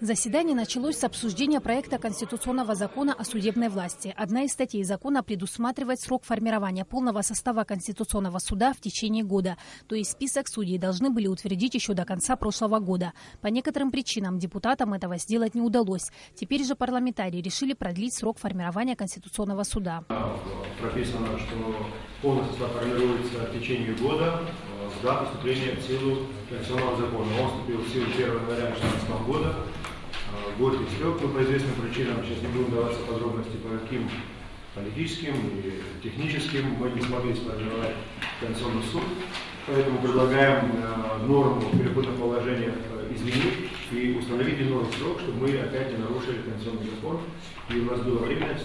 Заседание началось с обсуждения проекта Конституционного закона о судебной власти. Одна из статей закона предусматривает срок формирования полного состава Конституционного суда в течение года. То есть список судей должны были утвердить еще до конца прошлого года. По некоторым причинам депутатам этого сделать не удалось. Теперь же парламентарии решили продлить срок формирования Конституционного суда. Прописано, что полный состав формируется в течение года с даты вступления в силу Конституционного закона. Он вступил в силу 1 января 2016 года. Год истек, но по известным причинам, сейчас не будем даваться подробности, по каким политическим и техническим, мы не смогли сформировать Конституционный суд. Поэтому предлагаем норму переходных положениях изменить и установить иной срок, чтобы мы опять не нарушили Конституционный закон. И у нас было время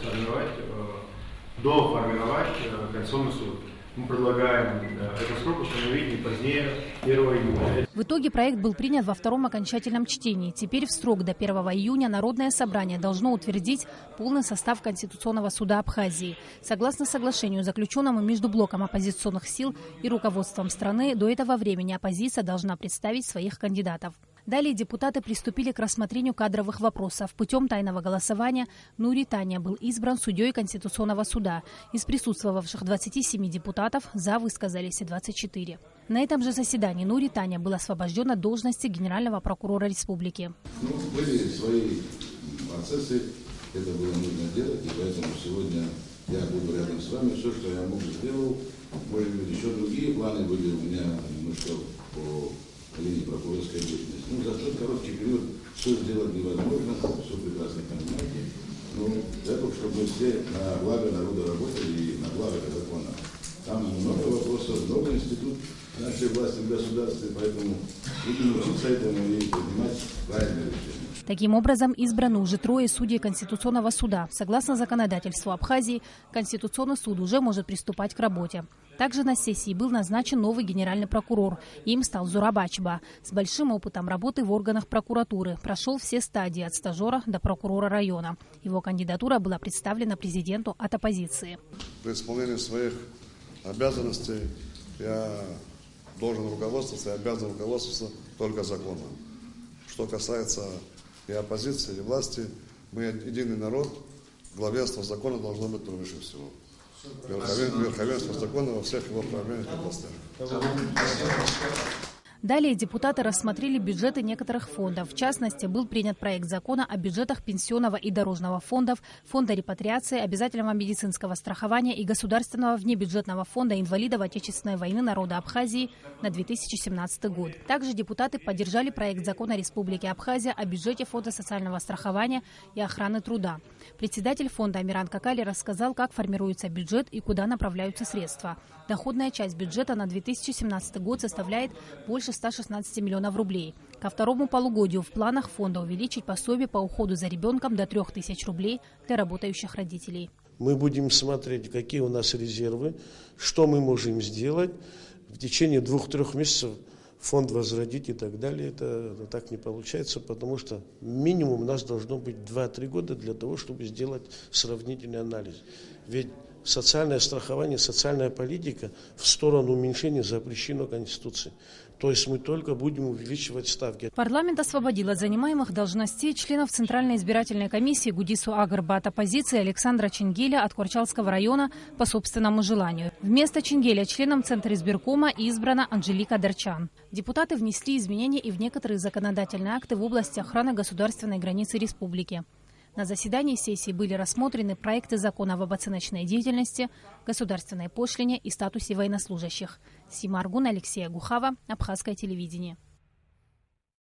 доформировать Конституционный суд. Мы предлагаем этот срок установить не позднее 1 июня. В итоге проект был принят во втором окончательном чтении. Теперь в срок до 1 июня Народное собрание должно утвердить полный состав Конституционного суда Абхазии. Согласно соглашению, заключенному между блоком оппозиционных сил и руководством страны, до этого времени оппозиция должна представить своих кандидатов. Далее депутаты приступили к рассмотрению кадровых вопросов. Путем тайного голосования Нури Таня был избран судьей Конституционного суда. Из присутствовавших 27 депутатов за высказались 24. На этом же заседании Нури Таня был освобожден от должности генерального прокурора республики. Были свои процессы, это было нужно делать, и поэтому сегодня я буду рядом с вами. Все, что я мог, сделал. Может быть, еще другие планы были у меня немножко по линии прокурорской деятельности. За тот короткий период все сделать невозможно, все прекрасно понимаете. Для того, чтобы мы все на благо народа работали и на благо закона. Там много вопросов, много институтов нашей власти в государстве, поэтому будем учиться этому и принимать правильные решения. Таким образом, избраны уже 3 судей Конституционного суда. Согласно законодательству Абхазии, Конституционный суд уже может приступать к работе. Также на сессии был назначен новый генеральный прокурор. Им стал Зураб Ачба. С большим опытом работы в органах прокуратуры. Прошел все стадии от стажера до прокурора района. Его кандидатура была представлена президенту от оппозиции. При исполнении своих обязанностей я должен руководствоваться и обязан руководствоваться только законом. Что касается и оппозиции, и власти, мы единый народ, главенство закона должно быть превыше всего. Верховенство закона во всех его проявлениях и областях. Далее депутаты рассмотрели бюджеты некоторых фондов. В частности, был принят проект закона о бюджетах пенсионного и дорожного фондов, фонда репатриации, обязательного медицинского страхования и государственного внебюджетного фонда инвалидов Отечественной войны народа Абхазии на 2017 год. Также депутаты поддержали проект закона Республики Абхазия о бюджете фонда социального страхования и охраны труда. Председатель фонда Амиран Какали рассказал, как формируется бюджет и куда направляются средства. Доходная часть бюджета на 2017 год составляет больше 116 миллионов рублей. Ко второму полугодию в планах фонда увеличить пособие по уходу за ребенком до 3000 рублей для работающих родителей. Мы будем смотреть, какие у нас резервы, что мы можем сделать. В течение 2-3 месяцев фонд возродить и так далее. Это так не получается, потому что минимум у нас должно быть 2-3 года для того, чтобы сделать сравнительный анализ. Ведь социальное страхование, социальная политика в сторону уменьшения запрещено Конституцией. То есть мы только будем увеличивать ставки. Парламент освободил от занимаемых должностей членов Центральной избирательной комиссии Гудису Агарба от оппозиции Александра Чингеля от Курчалского района по собственному желанию. Вместо Чингеля членом Центра избиркома избрана Анжелика Дарчан. Депутаты внесли изменения и в некоторые законодательные акты в области охраны государственной границы республики. На заседании сессии были рассмотрены проекты закона об оценочной деятельности, государственной пошлине и статусе военнослужащих. Сима Аргун, Алексей Агухава, Абхазское телевидение.